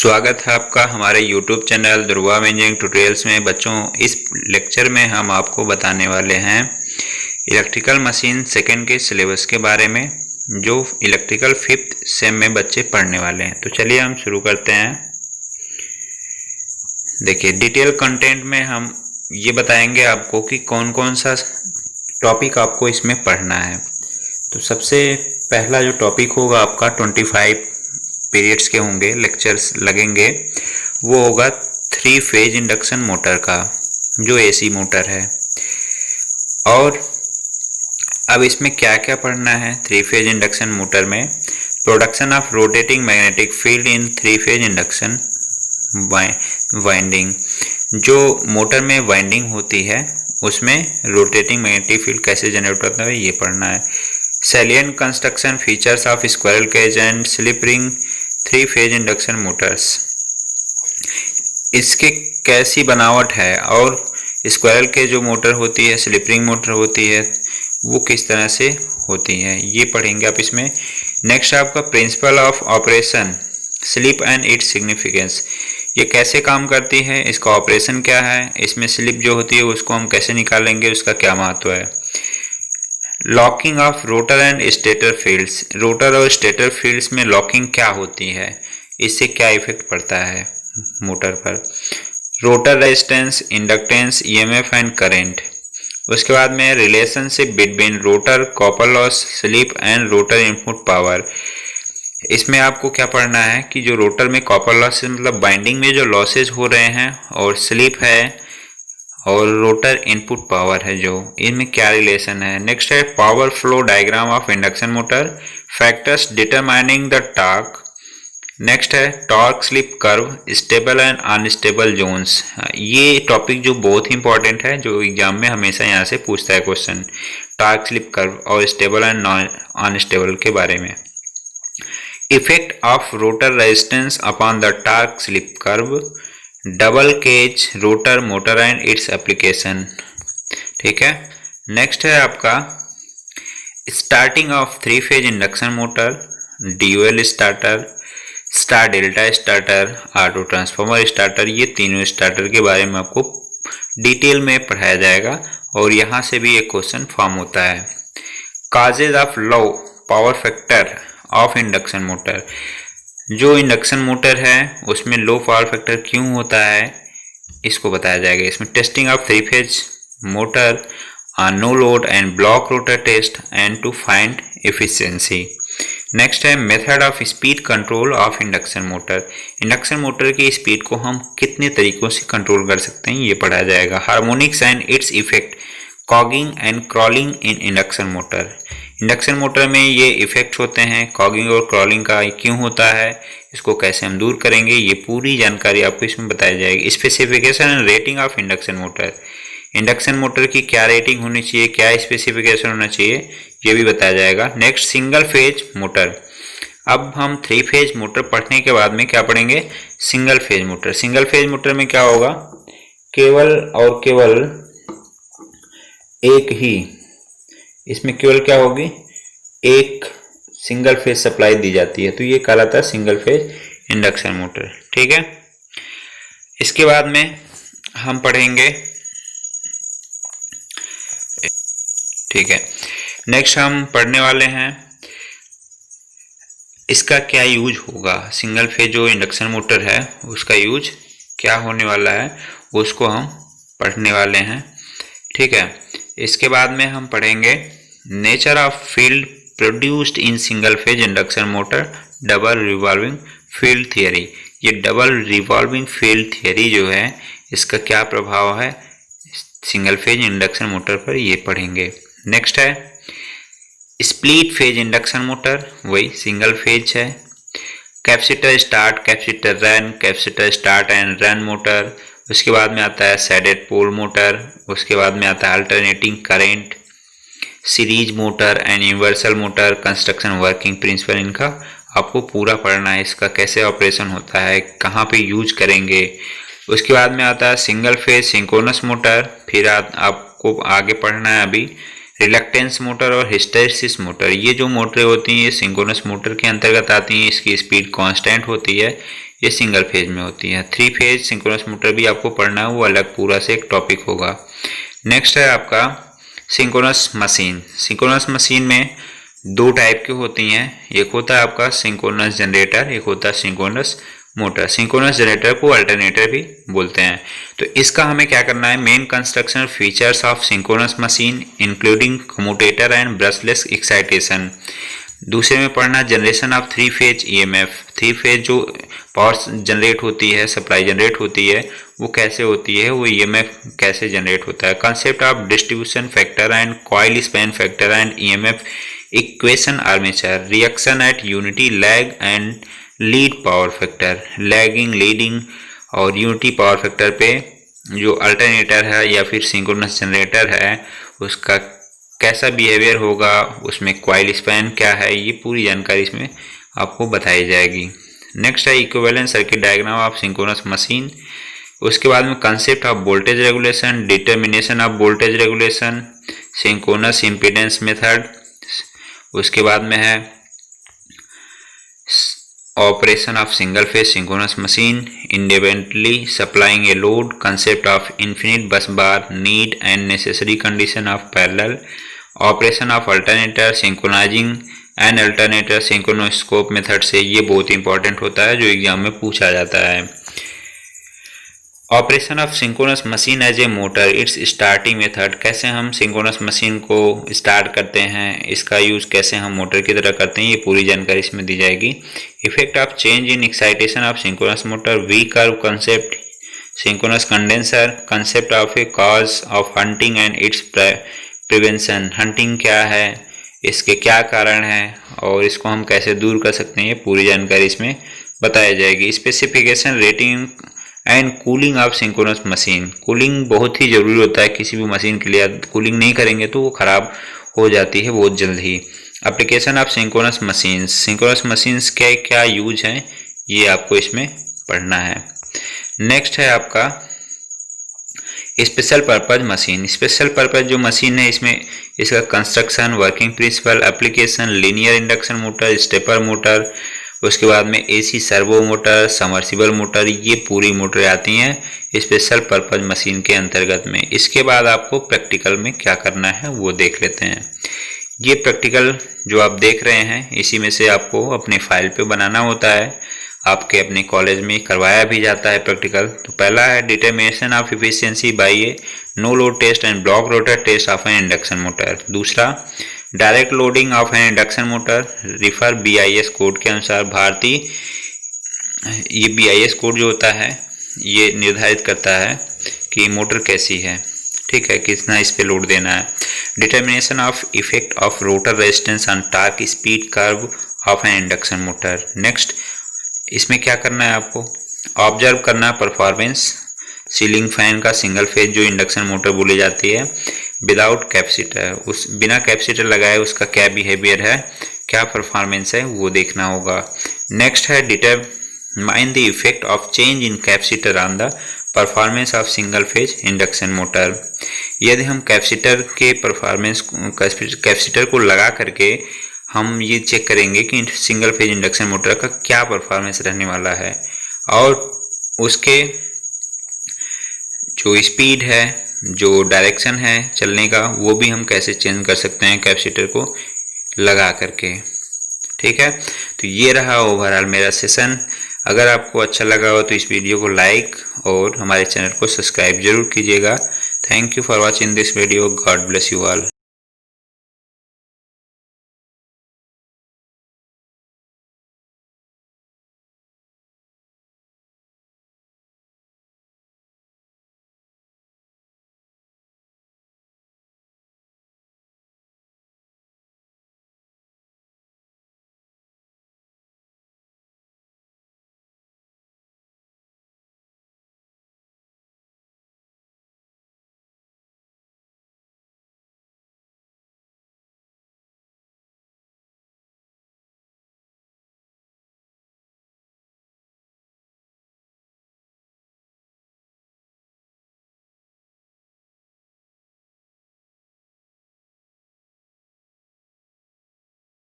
स्वागत है आपका हमारे YouTube channel Dhruva engineering tutorials में। बच्चों, इस लेक्चर में हम आपको बताने वाले हैं इलेक्ट्रिकल मशीन सेकंड के सिलेबस के बारे में, जो इलेक्ट्रिकल फिफ्थ सेम में बच्चे पढ़ने वाले हैं। तो चलिए हम शुरू करते हैं। देखिए, डिटेल कंटेंट में हम ये बताएंगे आपको कि कौन कौन सा टॉपिक आपको इसमें पढ़ना है। तो सबसे पहला जो टॉपिक होगा आपका 25 पीरियड्स के होंगे, लेक्चर्स लगेंगे, वो होगा 3 फेज इंडक्शन मोटर का, जो एसी मोटर है। और अब इसमें क्या क्या पढ़ना है 3 फेज इंडक्शन मोटर में। Production of rotating magnetic field in 3 phase induction winding, जो मोटर में वाइंडिंग होती है उसमें रोटेटिंग मैग्नेटिक फील्ड कैसे जनरेट होता है, ये पढ़ना है। Salient construction features of squirrel cage and slip ring 3 phase induction motors, इसके कैसी बनावट है और स्क्विरल के जो मोटर होती है, स्लिप रिंग मोटर होती है, वो किस तरह से होती है, ये पढ़ेंगे आप इसमें। नेक्स्ट आपका principle of operation slip and its significance, ये कैसे काम करती है, इसका ऑपरेशन क्या है, इसमें स्लिप जो होती है उसको हम कैसे निकालेंगे, उसका क्या महत्व है। Locking of rotor and stator fields, rotor और स्टेटर फील्ड्स में लॉकिंग क्या होती है, इससे क्या इफेक्ट पड़ता है मोटर पर। Rotor resistance, inductance, EMF and current. उसके बाद में relationship between rotor copper loss slip and rotor input power, इसमें आपको क्या पढ़ना है कि जो रोटर में कॉपर लॉस मतलब बाइंडिंग में जो लॉसेज हो रहे हैं, और स्लिप है और रोटर इनपुट पावर है, जो इनमें क्या रिलेशन है। नेक्स्ट है power flow diagram of induction motor, factors determining the torque. Next है torque slip curve, stable and unstable zones, ये टॉपिक जो बहुत ही इंपॉर्टेंट है, जो एग्जाम में हमेशा यहाँ से पूछता है क्वेश्चन, टॉर्क स्लिप कर्व और स्टेबल एंड अनस्टेबल के बारे में। Effect of rotor resistance upon the torque slip curve, double cage rotor motor and its application. ठीक है। नेक्स्ट है आपका starting of 3 phase induction motor, dual starter, star delta starter, auto transformer starter, ये तीनों starter के बारे में आपको डिटेल में पढ़ाया जाएगा और यहाँ से भी एक क्वेश्चन फॉर्म होता है। Causes of low power factor of induction motor, जो इंडक्शन मोटर है उसमें लो पावर फैक्टर क्यों होता है, इसको बताया जाएगा इसमें। Testing of 3 phase motor on no load and block rotor test and to find efficiency. Next है method of speed control of induction motor, induction motor की स्पीड को हम कितने तरीकों से कंट्रोल कर सकते हैं, ये पढ़ाया जाएगा। Harmonics and its effect, cogging and crawling in induction motor, induction motor में ये इफेक्ट होते हैं, कॉगिंग और क्रॉलिंग का क्यों होता है, इसको कैसे हम दूर करेंगे, ये पूरी जानकारी आपको इसमें बताई जाएगी। Specification and rating of induction motor, induction motor की क्या रेटिंग होनी चाहिए, क्या स्पेसिफिकेशन होना चाहिए, ये भी बताया जाएगा। नेक्स्ट सिंगल फेज मोटर, अब हम 3 फेज मोटर पढ़ने के बाद में क्या पढ़ेंगे, single phase motor. Single phase motor में क्या होगा, केवल और केवल एक ही, इसमें केवल क्या होगी, एक सिंगल फेज सप्लाई दी जाती है, तो ये कहलाता है सिंगल फेज इंडक्शन मोटर। ठीक है। इसके बाद में हम पढ़ेंगे, ठीक है, नेक्स्ट हम पढ़ने वाले हैं इसका क्या यूज होगा, सिंगल फेज जो इंडक्शन मोटर है उसका यूज क्या होने वाला है, उसको हम पढ़ने वाले हैं। ठीक है। इसके बाद में हम पढ़ेंगे nature of field produced in single phase induction motor, double revolving field theory, ये डबल रिवॉल्विंग फील्ड थियरी जो है इसका क्या प्रभाव है सिंगल फेज इंडक्शन मोटर पर, ये पढ़ेंगे। नेक्स्ट है स्प्लिट फेज इंडक्शन मोटर, वही सिंगल फेज है। Capacitor start, capacitor run, capacitor start and run motor. उसके बाद में आता है सैडेड पोल मोटर, उसके बाद में आता है alternating current, series motor and universal motor, construction working principle, इनका आपको पूरा पढ़ना है, इसका कैसे ऑपरेशन होता है, कहाँ पे यूज करेंगे। उसके बाद में आता है सिंगल फेज सिंक्रोनस मोटर, फिर आपको आगे पढ़ना है अभी रिलक्टेंस मोटर और हिस्टैरिसीस मोटर। ये जो मोटरें होती हैं ये सिंक्रोनस मोटर के अंतर्गत आती हैं, इसकी स्पीड कांस्टेंट होती है, ये सिंगल फेज में होती है। 3 फेज सिंक्रोनस मोटर भी आपको पढ़ना है, वो अलग पूरा से एक टॉपिक होगा। नेक्स्ट है आपका सिंक्रोनस मशीन। सिंक्रोनस मशीन में 2 टाइप की होती हैं, एक होता है आपका सिंक्रोनस जनरेटर, एक होता है सिंक्रोनस मोटर। सिंक्रोनस जनरेटर को अल्टरनेटर भी बोलते हैं। तो इसका हमें क्या करना है, main construction features of synchronous machine including commutator and brushless excitation. दूसरे में पढ़ना generation of 3 phase EMF. 3 phase जो पावर जनरेट होती है, सप्लाई जनरेट होती है, वो कैसे होती है, वो ईएमएफ कैसे जनरेट होता है। Concept of distribution factor and coil span factor and EMF equation armature reaction at unity lag and lead power factor. Lagging, leading और यूनिटी पावर फैक्टर पे जो अल्टरनेटर है या फिर सिंक्रोनस जनरेटर है उसका कैसा बिहेवियर होगा, उसमें कॉइल स्पैन क्या है, ये पूरी जानकारी इसमें आपको बताई जाएगी। नेक्स्ट है equivalent circuit diagram of synchronous machine. उसके बाद में concept of voltage regulation, determination of voltage regulation, synchronous impedance method. उसके बाद में है operation of single phase synchronous machine independently supplying a load, concept of infinite bus bar, need and necessary condition of parallel, operation of alternator, synchronising and alternator synchronoscope method से। ये बहुत important होता है जो एग्जाम में पूछा जाता है। Operation of synchronous machine as a motor, its starting method. कैसे हम सिंक्रोनस मशीन को स्टार्ट करते हैं, इसका यूज कैसे हम मोटर की तरह करते हैं, ये पूरी जानकारी इसमें दी जाएगी। Effect of change in excitation of synchronous motor, V curve concept, synchronous condenser, concept of a cause of hunting and its prevention. Hunting क्या है, इसके क्या कारण है और इसको हम कैसे दूर कर सकते हैं, ये पूरी जानकारी इसमें बताई जाएगी। Specification, rating and cooling of synchronous machine. Cooling बहुत ही जरूरी होता है किसी भी मशीन के लिए, कूलिंग नहीं करेंगे तो वो खराब हो जाती है बहुत जल्द ही। Application of synchronous machines, synchronous machines के क्या यूज हैं ये आपको इसमें पढ़ना है। नेक्स्ट है आपका special purpose machine. Special purpose जो मशीन है इसमें इसका construction, working principle, application, linear induction motor, stepper motor, उसके बाद में AC servo motor, submersible motor, ये पूरी मोटरें आती हैं स्पेशल पर्पज मशीन के अंतर्गत में। इसके बाद आपको प्रैक्टिकल में क्या करना है वो देख लेते हैं। ये प्रैक्टिकल जो आप देख रहे हैं इसी में से आपको अपने फाइल पे बनाना होता है, आपके अपने कॉलेज में करवाया भी जाता है प्रैक्टिकल। तो पहला है determination of efficiency by a no load test and block rotor test of an induction motor. दूसरा direct loading of an induction motor, refer BIS code के अनुसार। भारतीय ये BIS कोड जो होता है ये निर्धारित करता है कि मोटर कैसी है, ठीक है, कितना इस पे लोड देना है। Determination of effect of rotor resistance on torque speed curve of an induction motor. Next इसमें क्या करना है आपको, ऑब्जर्व करना परफॉर्मेंस सीलिंग फैन का सिंगल फेज जो इंडक्शन मोटर बोली जाती है विदाउट कैपेसिटर, उस बिना कैपेसिटर लगाए उसका क्या बिहेवियर है, क्या परफॉर्मेंस है वो देखना होगा। नेक्स्ट है determine the effect of change in capacitor on the performance of single phase induction motor. यदि हम कैपेसिटर के परफॉर्मेंस कैपेसिटर को लगा करके हम ये चेक करेंगे कि सिंगल फेज इंडक्शन मोटर का क्या परफॉर्मेंस रहने वाला है और उसके जो स्पीड है, जो डायरेक्शन है चलने का, वो भी हम कैसे चेंज कर सकते हैं कैपेसिटर को लगा करके, ठीक है। तो ये रहा ओवरऑल मेरा सेशन। अगर आपको अच्छा लगा हो तो इस वीडियो को लाइक और हमारे चैनल को सब्सक्राइब जरूर कीजिएगा। Thank you for watching this video. God bless you all.